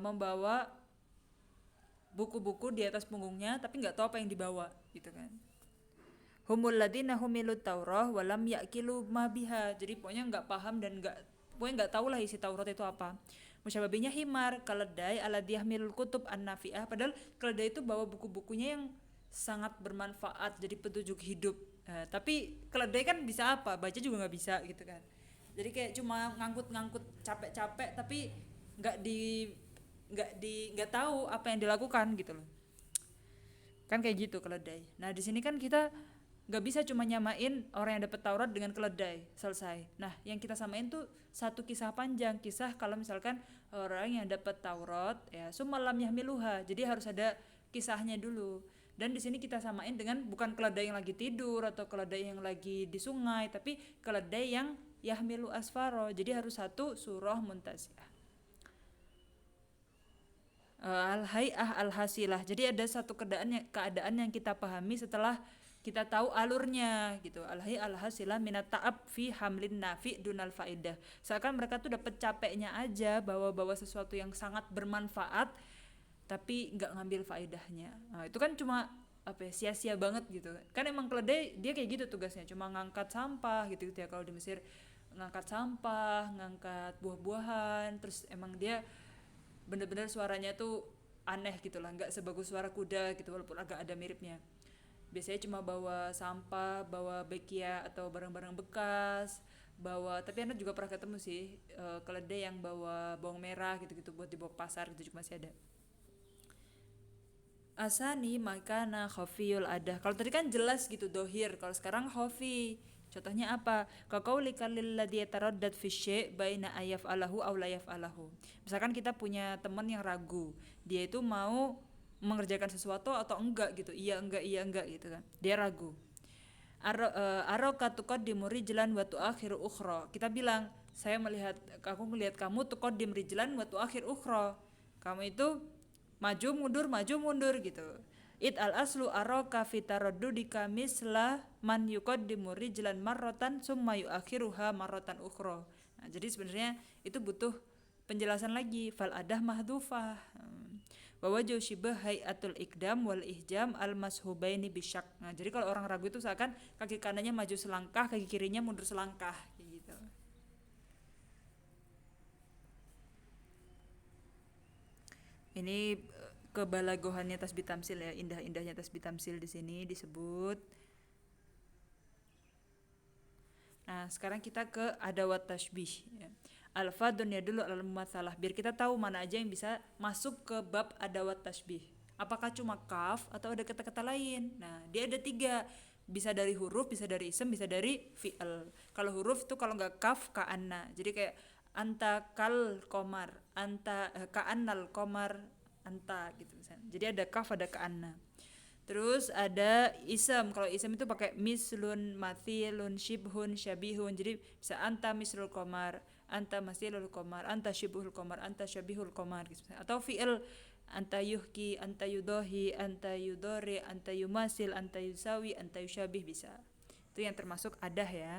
A: membawa buku-buku di atas punggungnya tapi nggak tahu apa yang dibawa gitu kan. Humul ladina humilut taurah walam yakilu ma biha. Jadi pokoknya nggak paham dan pokoknya nggak tahu lah isi Taurat itu apa. Musyababinya himar, keledai alladhi yahmilul kutub an-nafi'ah, padahal keledai itu bawa buku-bukunya yang sangat bermanfaat jadi petunjuk hidup. Tapi keledai kan bisa apa? Baca juga nggak bisa gitu kan. Jadi kayak cuma ngangkut-ngangkut capek-capek tapi nggak tahu apa yang dilakukan gitu loh. Kan kayak gitu keledai. Nah, di sini kan kita nggak bisa cuma nyamain orang yang dapat Taurat dengan keledai selesai. Nah, yang kita samain tuh satu kisah panjang, kisah kalau misalkan orang yang dapat Taurat ya sumalam yahmiluha, jadi harus ada kisahnya dulu. Dan di sini kita samain dengan bukan keledai yang lagi tidur atau keledai yang lagi di sungai, tapi keledai yang yahmilu asfaro, jadi harus satu surah muntasiah. Al-hay'ah al-hasilah, jadi ada satu keadaan yang kita pahami setelah kita tahu alurnya gitu. Al-hay'ah al-hasilah minat ta'ab fi hamlin nafi dunal faidah. Seakan mereka tuh dapat capeknya aja bawa-bawa sesuatu yang sangat bermanfaat tapi nggak ngambil faedahnya. Nah, itu kan cuma apa ya, sia-sia banget gitu. Kan emang keledai dia kayak gitu tugasnya, cuma ngangkat sampah gitu ya, kalau di Mesir ngangkat sampah, ngangkat buah-buahan, terus emang dia bener-bener suaranya tuh aneh gitu lah, nggak sebagus suara kuda gitu walaupun agak ada miripnya. Biasanya cuma bawa sampah, bawa bekia atau barang-barang bekas, bawa, tapi anak juga pernah ketemu sih keledai yang bawa bawang merah gitu-gitu buat dibawa ke pasar gitu juga masih ada. Asani makana khafiyul ada. Kalau tadi kan jelas gitu dohir, kalau sekarang khafi. Contohnya apa? Kaqaulika lilladzi yataraddat fi syai' baina ayaf alahu aw la yaf'alahu. Misalkan kita punya teman yang ragu, dia itu mau mengerjakan sesuatu atau enggak gitu. Iya enggak gitu kan. Dia ragu. Aroka tuqaddimu rijlan wa tuakhiru ukhra. Kita bilang, aku melihat kamu tuqaddim rijlan wa tuakhir ukhra. Kamu itu maju mundur gitu. It al aslu aroka fitaraddudika misla man yuqaddimu rijlan marratan summa yuakhiruha marratan ukhra. Nah, jadi sebenarnya itu butuh penjelasan lagi. Fal adah mahdhufah. Wa wajhu syibah hayatul ikdam wal ihjam al mashubaini bisyak. Nah, jadi kalau orang ragu itu seakan kaki kanannya maju selangkah, kaki kirinya mundur selangkah kayak gitu. Ini kebalagohannya tasbih tamsil ya, indah-indahnya tasbih tamsil di sini disebut. Nah, sekarang kita ke adawat tasbih ya. Al-fadun ya dulu al-mumatsalah, biar kita tahu mana aja yang bisa masuk ke bab adawat tasbih. Apakah cuma kaf atau ada kata-kata lain? Nah, dia ada 3. Bisa dari huruf, bisa dari isem, bisa dari fi'al. Kalau huruf itu kalau nggak kaf ka'anna. Jadi kayak anta kal komar, anta ka'annal komar, anta gitu misalnya. Jadi ada kaf, ada ka'anna. Terus ada isem. Kalau isem itu pakai mislun, mathilun, shibhun, syabihun. Jadi bisa anta mislul komar, anta mathilul komar, anta shibhul komar, anta syabihul komar gitu. Atau fi'il anta yuhki, anta yudohi, anta yudori, anta yumasil, anta yusawi, anta yusyabih bisa. Itu yang termasuk adah ya.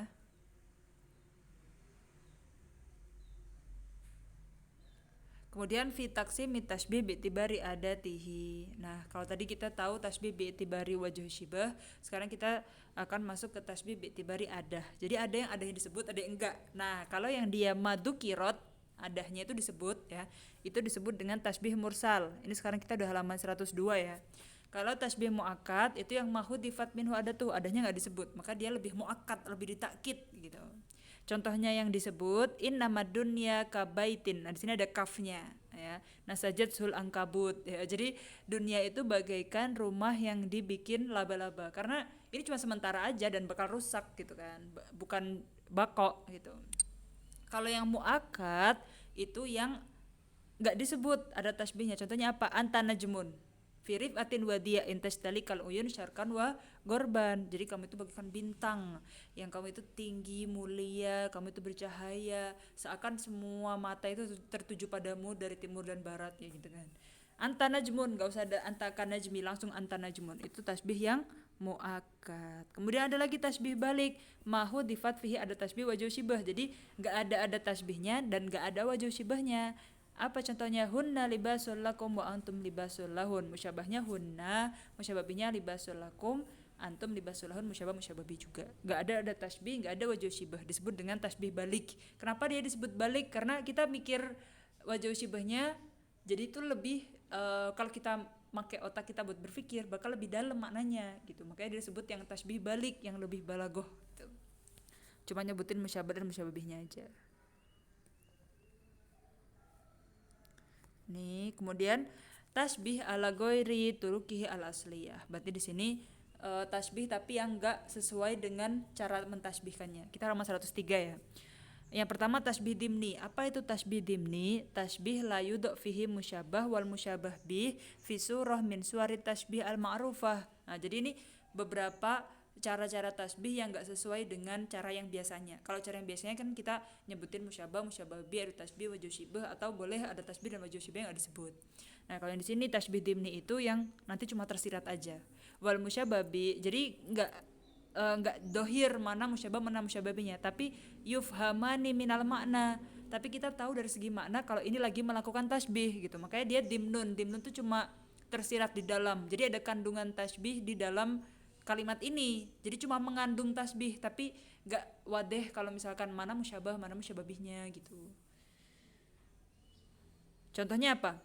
A: Kemudian fi taqsimi tasbih bi'tibari adatihi. Nah, kalau tadi kita tahu tasbih bi'tibari wajh syibah, sekarang kita akan masuk ke tasbih bi'tibari adah. Jadi ada yang adahnya disebut, ada yang enggak. Nah, kalau yang dia madukirot, adahnya itu disebut ya. Itu disebut dengan tasbih mursal. Ini sekarang kita udah halaman 102 ya. Kalau tasbih muakkad itu yang mahudifat minhu adatuh, adahnya nggak disebut, maka dia lebih muakkad, lebih ditakkid gitu. Contohnya yang disebut innamad dunya kabaitin. Nah, di sini ada kafnya ya. Nasajat sul angkabut ya. Jadi dunia itu bagaikan rumah yang dibikin laba-laba. Karena ini cuma sementara aja dan bakal rusak gitu kan. Bukan bako gitu. Kalau yang muakkad itu yang nggak disebut ada tasbihnya. Contohnya apa? Anta najmun. Firif atin wadia intas kal uyun syarkan wa gorban. Jadi kamu itu bagaikan bintang, yang kamu itu tinggi, mulia, kamu itu bercahaya, seakan semua mata itu tertuju padamu dari timur dan barat ya gitu kan. Anta najmun, gak usah ada anta kanajmi, langsung anta najmun. Itu tasbih yang muakkad. Kemudian ada lagi tasbih balik, mahu difat fihi, ada tasbih wajh syibah. Jadi gak ada tasbihnya dan gak ada wajh syibahnya. Apa contohnya? Hunna libasul lakum wa antum libasul lahun. Musyabahnya hunna, musyababihnya libasul lakum, antum libasul lahun, musyabah-musyababi juga. Gak ada tasbih, gak ada wajh syibah. Disebut dengan tasbih balik. Kenapa dia disebut balik? Karena kita mikir wajh syibahnya, jadi itu lebih kalau kita pakai otak kita buat berpikir bakal lebih dalam maknanya gitu. Makanya dia disebut yang tasbih balik, yang lebih balagoh gitu. Cuma nyebutin musyabah dan musyababihnya aja. Nih, kemudian tasbih ala goiri turukihi al asliyah. Berarti di sini tasbih tapi yang enggak sesuai dengan cara mentasbihkannya. Kita halaman 103 ya. Yang pertama tasbih dimni. Apa itu tasbih dimni? Tasbih la yudok fihi musyabah wal musyabah bih fi surah min suari tasbih al ma'rufah. Nah, jadi ini beberapa cara-cara tasbih yang enggak sesuai dengan cara yang biasanya. Kalau cara yang biasanya kan kita nyebutin musyabah, musyabah bih, ada tasbih wajh syibah, atau boleh ada tasbih dan wajh syibah yang enggak disebut. Nah, kalau yang di sini tasbih dimni itu yang nanti cuma tersirat aja. Wal musyabah bih, jadi enggak dohir mana musyabah mana musyababinya, tapi yufhamani minal makna, tapi kita tahu dari segi makna kalau ini lagi melakukan tasbih gitu. Makanya dia dimnun tuh cuma tersirat di dalam, jadi ada kandungan tasbih di dalam kalimat ini, jadi cuma mengandung tasbih tapi enggak wadeh kalau misalkan mana musyabah mana musyababihnya gitu. Contohnya apa?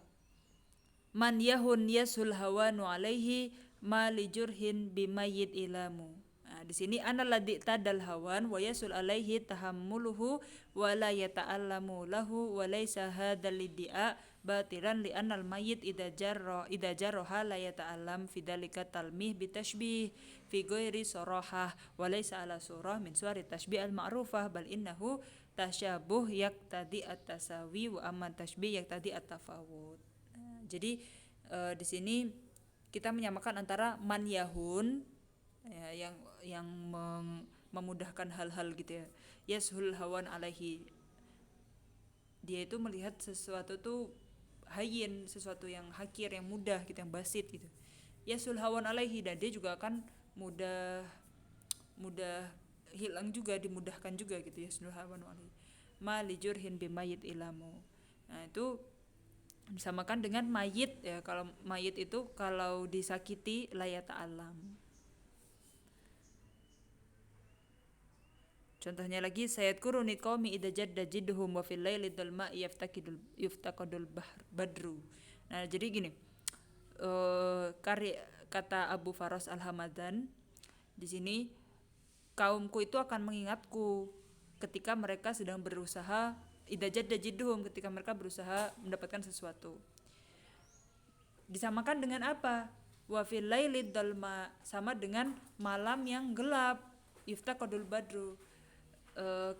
A: Man yahun yasul hawanu alaihi ma lijurhin bimayyit ilamu. Nah, Nah, di sini analladzi tadal hawan wa yasul alaihi tahammuluhu wa la yata'allamu lahu wa laisa hadzal lid'a batiran li annal mayyit idza jarraha la yata'allam fi dzalika talmih bitashbih fi ghairi sarahah wa laisa ala surah min suwari tashbih al ma'rufah bal innahu tasyabuh yaqtadi at-tasawi wa amman tashbih yaqtadi at-tafawut. Nah, jadi di sini kita menyamakan antara man yahun ya, yang memudahkan hal-hal gitu ya. Yashul hawan alaihi, dia itu melihat sesuatu tuh hayyin, sesuatu yang hakir, yang mudah gitu, yang basit gitu. Yashul hawan alaihi, dan dia juga akan mudah hilang juga, dimudahkan juga gitu. Yashul hawan alaihi ma lijurhin bimayit ilamu. Nah, itu disamakan dengan mayit ya. Kalau mayit itu kalau disakiti layata alam. Contohnya lagi, sayadkuru niqami idza jadda jidduhum wa fil laili dalma yuftaqadul badru. Nah, jadi gini. Kata Abu Faras Al-Hamadan di sini, kaumku itu akan mengingatku ketika mereka sedang berusaha idza jadda jidduhum, ketika mereka berusaha mendapatkan sesuatu. Disamakan dengan apa? Wa fil laili dalma, sama dengan malam yang gelap, yuftaqadul badru.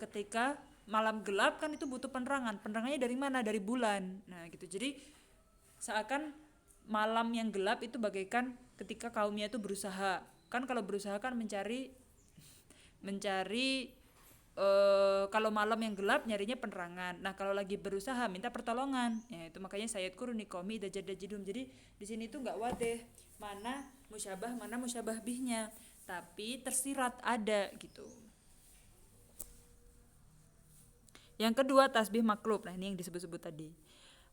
A: Ketika malam gelap kan itu butuh penerangan. Penerangannya dari mana? Dari bulan. Nah, gitu. Jadi seakan malam yang gelap itu bagaikan ketika kaumnya itu berusaha. Kan kalau berusaha kan mencari kalau malam yang gelap nyarinya penerangan. Nah, kalau lagi berusaha minta pertolongan. Ya, itu makanya sayadkuru niqami idza jadda jidhum. Jadi di sini tuh enggak wadih mana musyabah, mana musyabah bihnya, tapi tersirat ada gitu. Yang kedua tasbih maklub. Nah, ini yang disebut-sebut tadi.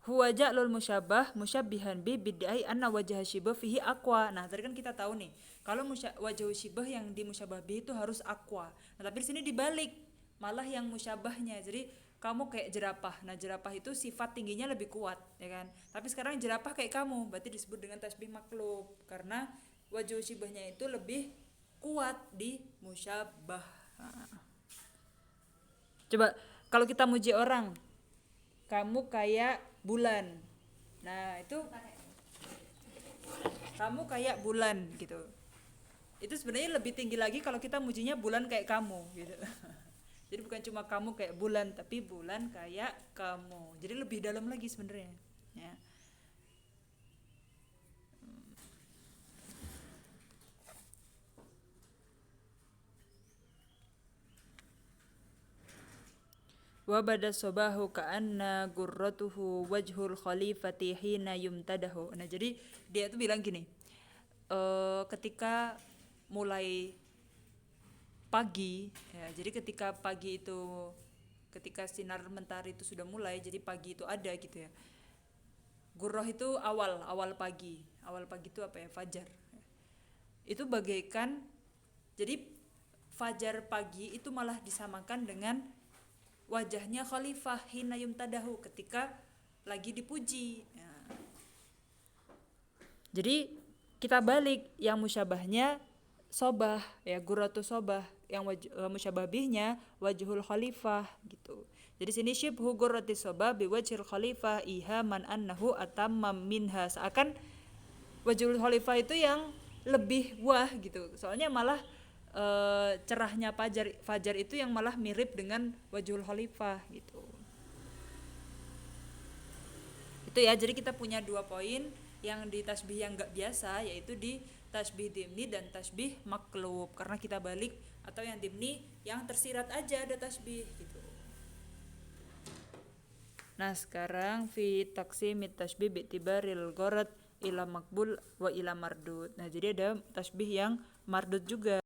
A: Huwa ja'lul musyabah musyabbihan bi bid'ai anna wajah syibah fihi aqwa. Nah, tadi kan kita tahu nih, kalau wajah syibah yang di musyabah bi itu harus aqwa. Nah, tapi di sini dibalik, malah yang musyabahnya. Jadi kamu kayak jerapah. Nah, jerapah itu sifat tingginya lebih kuat, ya kan? Tapi sekarang jerapah kayak kamu, berarti disebut dengan tasbih maklub karena wajah syibahnya itu lebih kuat di musyabah. Nah. Coba kalau kita muji orang, kamu kayak bulan. Nah, itu kamu kayak bulan gitu. Itu sebenarnya lebih tinggi lagi kalau kita mujinya bulan kayak kamu gitu. Jadi bukan cuma kamu kayak bulan, tapi bulan kayak kamu. Jadi lebih dalam lagi sebenarnya, ya. Wa bada sobahu ka'anna gurratuhu wajhul khalifati hina yumtadahu. Nah, jadi dia tuh bilang gini, ketika mulai pagi ya, jadi ketika pagi itu, ketika sinar mentari itu sudah mulai, jadi pagi itu ada gitu ya. Gurrah itu awal pagi itu apa ya, fajar. Itu bagaikan, jadi fajar pagi itu malah disamakan dengan wajahnya khalifah hina yumtadahu, ketika lagi dipuji. Nah, jadi kita balik, yang musyabahnya sobah ya, gurratu sobah, yang musyabah bihnya wajhul khalifah gitu. Jadi sini syibhu gurrati sobah biwajhil khalifah ihaman annahu atammam minha, seakan wajhul khalifah itu yang lebih wah gitu. Soalnya malah cerahnya fajar itu yang malah mirip dengan wajhul khalifah gitu. Itu ya, jadi kita punya 2 poin yang di tasbih yang enggak biasa, yaitu di tasbih dimni dan tasbih maklub, karena kita balik, atau yang dimni yang tersirat aja ada tasbih gitu. Nah, sekarang fi taqsimit tasbih bi'tibaril gharad ila makbul wa ila mardud. Nah, jadi ada tasbih yang mardud juga.